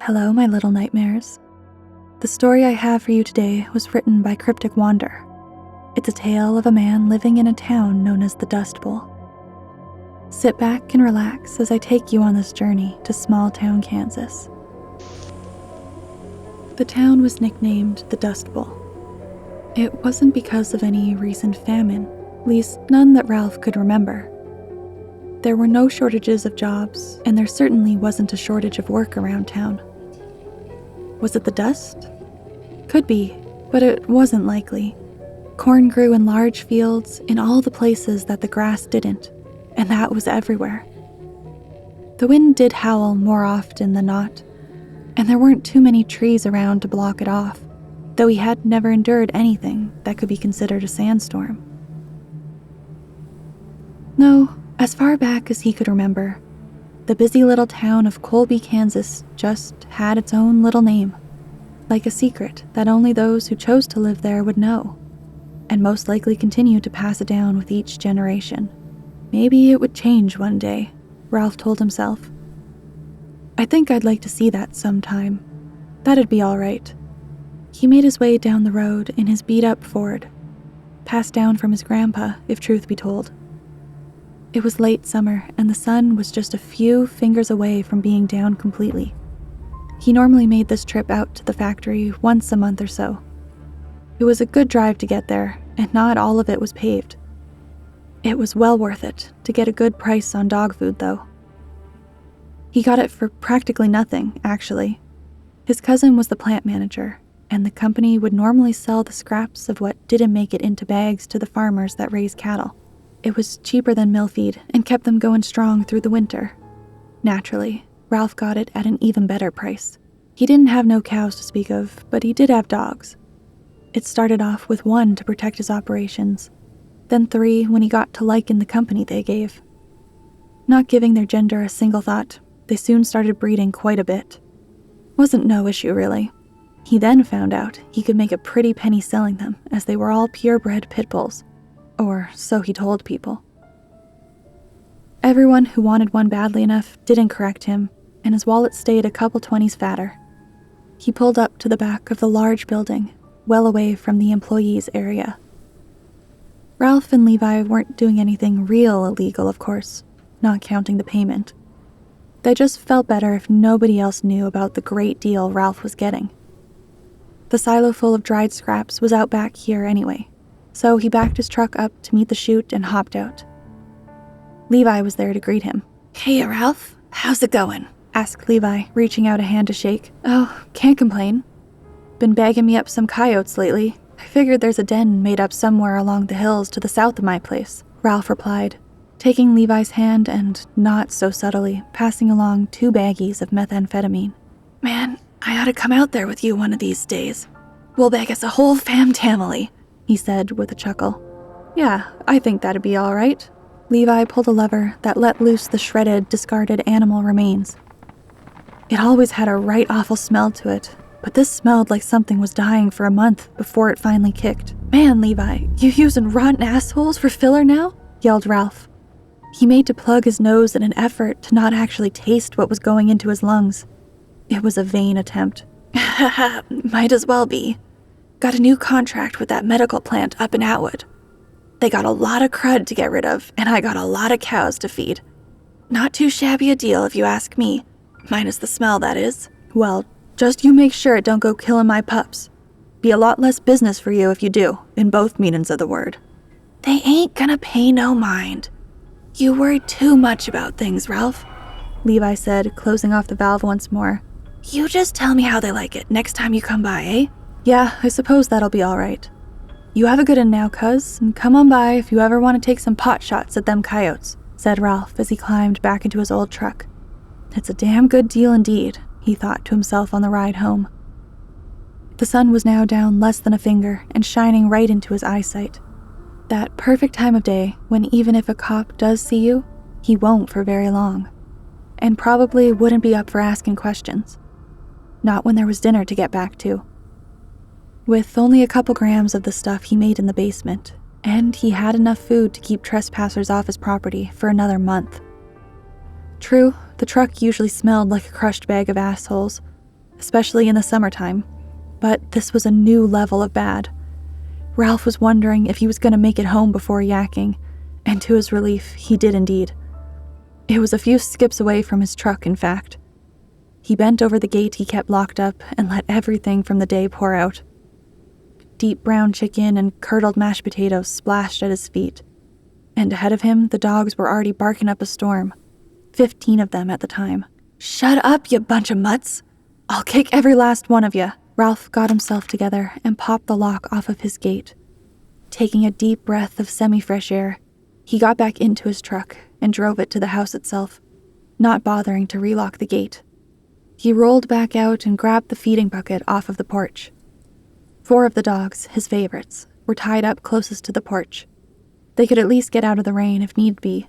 Hello, my little nightmares. The story I have for you today was written by Cryptic. It's a tale of a man living in a town known as the Dustbowl. Sit back and relax as I take you on this journey to small town Kansas. The town was nicknamed the Dustbowl. It wasn't because of any recent famine, at least none that Ralph could remember. There were no shortages of jobs, and there certainly wasn't a shortage of work around town. Was it the dust? Could be, but it wasn't likely. Corn grew in large fields in all the places that the grass didn't, and that was everywhere. The wind did howl more often than not, and there weren't too many trees around to block it off, though he had never endured anything that could be considered a sandstorm. No, as far back as he could remember, the busy little town of Colby, Kansas just had its own little name, like a secret that only those who chose to live there would know, and most likely continue to pass it down with each generation. Maybe it would change one day, Ralph told himself. I think I'd like to see that sometime. That'd be all right. He made his way down the road in his beat-up Ford, passed down from his grandpa, if truth be told. It was late summer, and the sun was just a few fingers away from being down completely. He normally made this trip out to the factory once a month or so. It was a good drive to get there, and not all of it was paved. It was well worth it to get a good price on dog food, though. He got it for practically nothing, actually. His cousin was the plant manager, and the company would normally sell the scraps of what didn't make it into bags to the farmers that raise cattle. It was cheaper than mill feed and kept them going strong through the winter. Naturally, Ralph got it at an even better price. He didn't have no cows to speak of, but he did have dogs. It started off with 1 to protect his operations, then 3 when he got to liking the company they gave. Not giving their gender a single thought, they soon started breeding quite a bit. Wasn't no issue, really. He then found out he could make a pretty penny selling them, as they were all purebred pit bulls. Or so he told people. Everyone who wanted one badly enough didn't correct him, and his wallet stayed a couple 20s fatter. He pulled up to the back of the large building, well away from the employees' area. Ralph and Levi weren't doing anything real illegal, of course, not counting the payment. They just felt better if nobody else knew about the great deal Ralph was getting. The silo full of dried scraps was out back here anyway, so he backed his truck up to meet the chute and hopped out. Levi was there to greet him. Hey, Ralph. How's it going? Asked Levi, reaching out a hand to shake. Oh, can't complain. Been bagging me up some coyotes lately. I figured there's a den made up somewhere along the hills to the south of my place, Ralph replied, taking Levi's hand and, not so subtly, passing along 2 baggies of methamphetamine. Man, I ought to come out there with you one of these days. We'll bag us a whole fam-tamily, he said with a chuckle. Yeah, I think that'd be all right. Levi pulled a lever that let loose the shredded, discarded animal remains. It always had a right awful smell to it, but this smelled like something was dying for a month before it finally kicked. Man, Levi, you using rotten assholes for filler now? Yelled Ralph. He made to plug his nose in an effort to not actually taste what was going into his lungs. It was a vain attempt. Haha, might as well be. Got a new contract with that medical plant up in Atwood. They got a lot of crud to get rid of, and I got a lot of cows to feed. Not too shabby a deal if you ask me. Minus the smell, that is. Well, just you make sure it don't go killing my pups. Be a lot less business for you if you do, in both meanings of the word. They ain't gonna pay no mind. You worry too much about things, Ralph, Levi said, closing off the valve once more. You just tell me how they like it next time you come by, eh? Yeah, I suppose that'll be all right. You have a good one now, cuz, and come on by if you ever want to take some pot shots at them coyotes, said Ralph as he climbed back into his old truck. It's a damn good deal indeed, he thought to himself on the ride home. The sun was now down less than a finger and shining right into his eyesight. That perfect time of day when even if a cop does see you, he won't for very long, and probably wouldn't be up for asking questions. Not when there was dinner to get back to. With only a couple grams of the stuff he made in the basement, and he had enough food to keep trespassers off his property for another month. True, the truck usually smelled like a crushed bag of assholes, especially in the summertime, but this was a new level of bad. Ralph was wondering if he was going to make it home before yakking, and to his relief, he did indeed. It was a few skips away from his truck, in fact. He bent over the gate he kept locked up and let everything from the day pour out. Deep brown chicken and curdled mashed potatoes splashed at his feet, and ahead of him, the dogs were already barking up a storm, 15 of them at the time. "Shut up, you bunch of mutts! I'll kick every last one of you." Ralph got himself together and popped the lock off of his gate. Taking a deep breath of semi-fresh air, he got back into his truck and drove it to the house itself, not bothering to relock the gate. He rolled back out and grabbed the feeding bucket off of the porch. 4 of the dogs, his favorites, were tied up closest to the porch. They could at least get out of the rain if need be.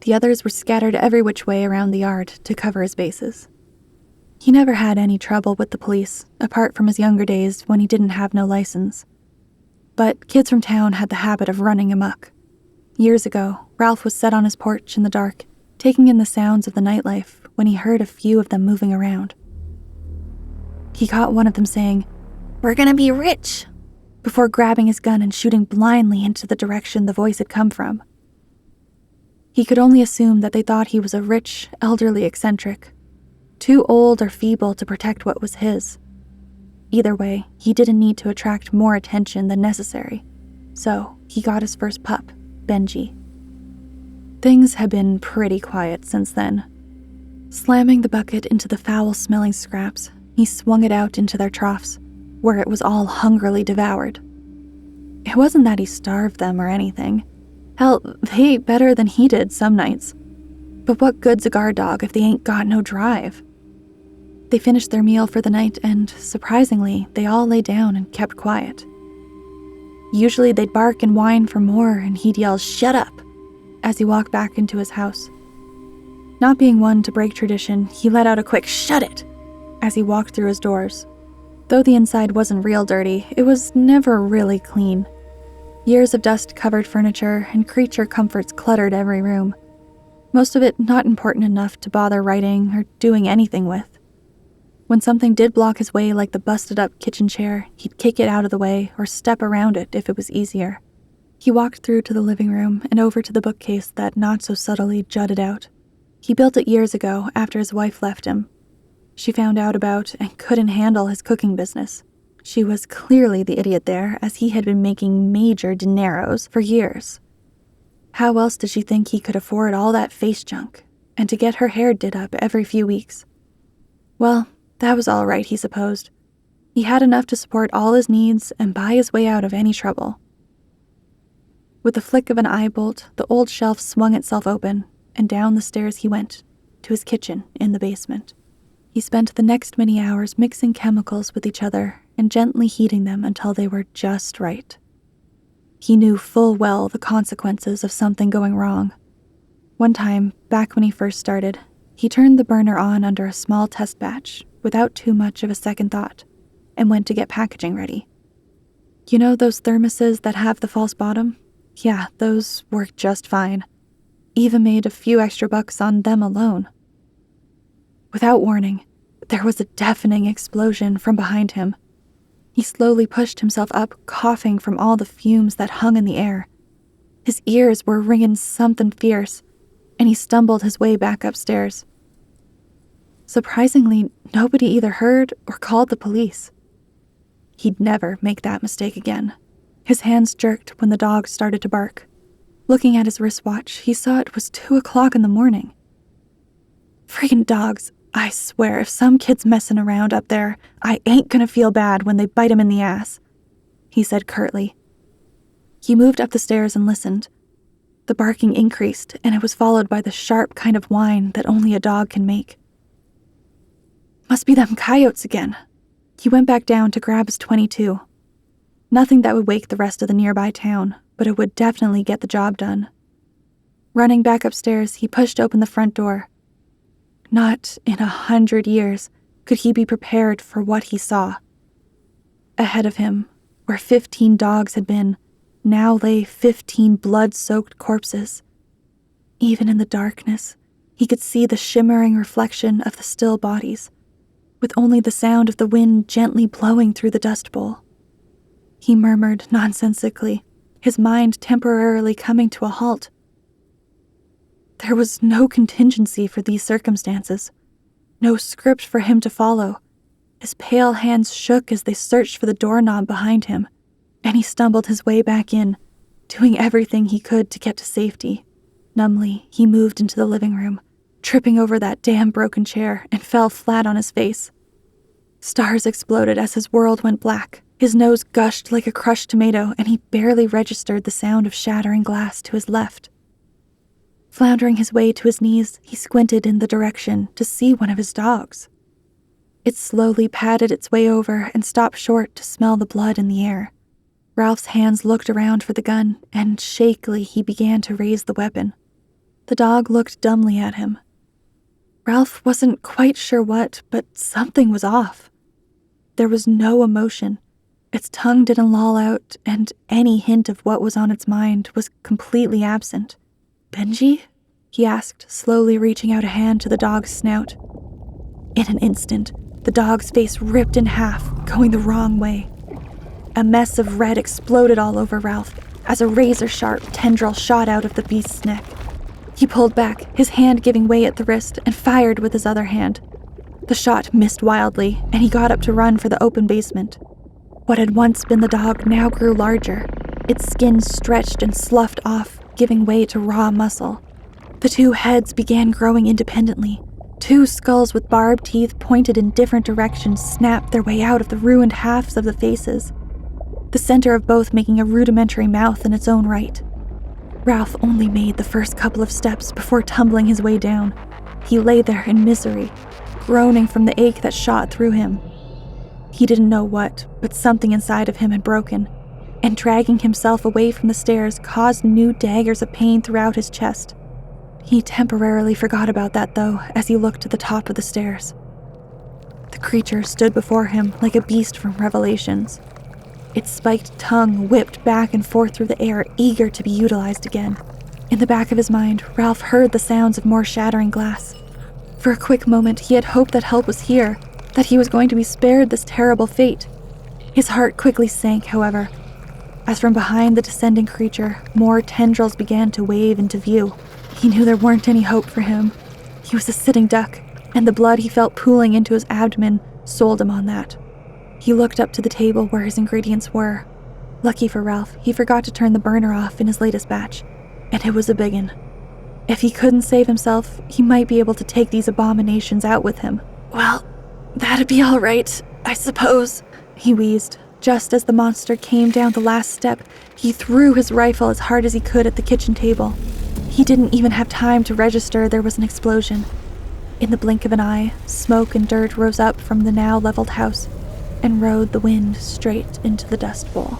The others were scattered every which way around the yard to cover his bases. He never had any trouble with the police, apart from his younger days when he didn't have no license. But kids from town had the habit of running amok. Years ago, Ralph was set on his porch in the dark, taking in the sounds of the nightlife when he heard a few of them moving around. He caught one of them saying, "We're gonna be rich," before grabbing his gun and shooting blindly into the direction the voice had come from. He could only assume that they thought he was a rich, elderly eccentric, too old or feeble to protect what was his. Either way, he didn't need to attract more attention than necessary, so he got his first pup, Benji. Things had been pretty quiet since then. Slamming the bucket into the foul-smelling scraps, he swung it out into their troughs, where it was all hungrily devoured. It wasn't that he starved them or anything. Hell, they ate better than he did some nights. But what good's a guard dog if they ain't got no drive? They finished their meal for the night and, surprisingly, they all lay down and kept quiet. Usually they'd bark and whine for more and he'd yell, "Shut up," as he walked back into his house. Not being one to break tradition, he let out a quick "shut it" as he walked through his doors. Though the inside wasn't real dirty, it was never really clean. Years of dust-covered furniture and creature comforts cluttered every room. Most of it not important enough to bother writing or doing anything with. When something did block his way like the busted-up kitchen chair, he'd kick it out of the way or step around it if it was easier. He walked through to the living room and over to the bookcase that not so subtly jutted out. He built it years ago after his wife left him. She found out about and couldn't handle his cooking business. She was clearly the idiot there, as he had been making major dineros for years. How else did she think he could afford all that face junk, and to get her hair did up every few weeks? Well, that was all right, he supposed. He had enough to support all his needs and buy his way out of any trouble. With the flick of an eye bolt, the old shelf swung itself open, and down the stairs he went, to his kitchen in the basement. He spent the next many hours mixing chemicals with each other and gently heating them until they were just right. He knew full well the consequences of something going wrong. One time, back when he first started, he turned the burner on under a small test batch without too much of a second thought and went to get packaging ready. You know those thermoses that have the false bottom? Yeah, those work just fine. Even made a few extra bucks on them alone. Without warning, there was a deafening explosion from behind him. He slowly pushed himself up, coughing from all the fumes that hung in the air. His ears were ringing something fierce, and he stumbled his way back upstairs. Surprisingly, nobody either heard or called the police. He'd never make that mistake again. His hands jerked when the dog started to bark. Looking at his wristwatch, he saw it was 2 o'clock in the morning. Freaking dogs. I swear, if some kid's messing around up there, I ain't gonna feel bad when they bite him in the ass, he said curtly. He moved up the stairs and listened. The barking increased, and it was followed by the sharp kind of whine that only a dog can make. Must be them coyotes again. He went back down to grab his .22. Nothing that would wake the rest of the nearby town, but it would definitely get the job done. Running back upstairs, he pushed open the front door. Not in 100 years could he be prepared for what he saw. Ahead of him, where 15 dogs had been, now lay 15 blood-soaked corpses. Even in the darkness, he could see the shimmering reflection of the still bodies, with only the sound of the wind gently blowing through the dust bowl. He murmured nonsensically, his mind temporarily coming to a halt. There was no contingency for these circumstances, no script for him to follow. His pale hands shook as they searched for the doorknob behind him, and he stumbled his way back in, doing everything he could to get to safety. Numbly, he moved into the living room, tripping over that damn broken chair, and fell flat on his face. Stars exploded as his world went black. His nose gushed like a crushed tomato, and he barely registered the sound of shattering glass to his left. Floundering his way to his knees, he squinted in the direction to see one of his dogs. It slowly padded its way over and stopped short to smell the blood in the air. Ralph's hands looked around for the gun, and shakily he began to raise the weapon. The dog looked dumbly at him. Ralph wasn't quite sure what, but something was off. There was no emotion. Its tongue didn't loll out, and any hint of what was on its mind was completely absent. "Benji?" he asked, slowly reaching out a hand to the dog's snout. In an instant, the dog's face ripped in half, going the wrong way. A mess of red exploded all over Ralph as a razor-sharp tendril shot out of the beast's neck. He pulled back, his hand giving way at the wrist, and fired with his other hand. The shot missed wildly, and he got up to run for the open basement. What had once been the dog now grew larger. Its skin stretched and sloughed off, giving way to raw muscle. The two heads began growing independently. Two skulls with barbed teeth pointed in different directions snapped their way out of the ruined halves of the faces, the center of both making a rudimentary mouth in its own right. Ralph only made the first couple of steps before tumbling his way down. He lay there in misery, groaning from the ache that shot through him. He didn't know what, but something inside of him had broken, and dragging himself away from the stairs caused new daggers of pain throughout his chest. He temporarily forgot about that, though, as he looked to the top of the stairs. The creature stood before him like a beast from Revelations. Its spiked tongue whipped back and forth through the air, eager to be utilized again. In the back of his mind, Ralph heard the sounds of more shattering glass. For a quick moment, he had hoped that help was here, that he was going to be spared this terrible fate. His heart quickly sank, however, as from behind the descending creature, more tendrils began to wave into view. He knew there weren't any hope for him. He was a sitting duck, and the blood he felt pooling into his abdomen sold him on that. He looked up to the table where his ingredients were. Lucky for Ralph, he forgot to turn the burner off in his latest batch, and it was a biggin. If he couldn't save himself, he might be able to take these abominations out with him. "Well, that'd be all right, I suppose," he wheezed. Just as the monster came down the last step, he threw his rifle as hard as he could at the kitchen table. He didn't even have time to register there was an explosion. In the blink of an eye, smoke and dirt rose up from the now leveled house and rode the wind straight into the dust bowl.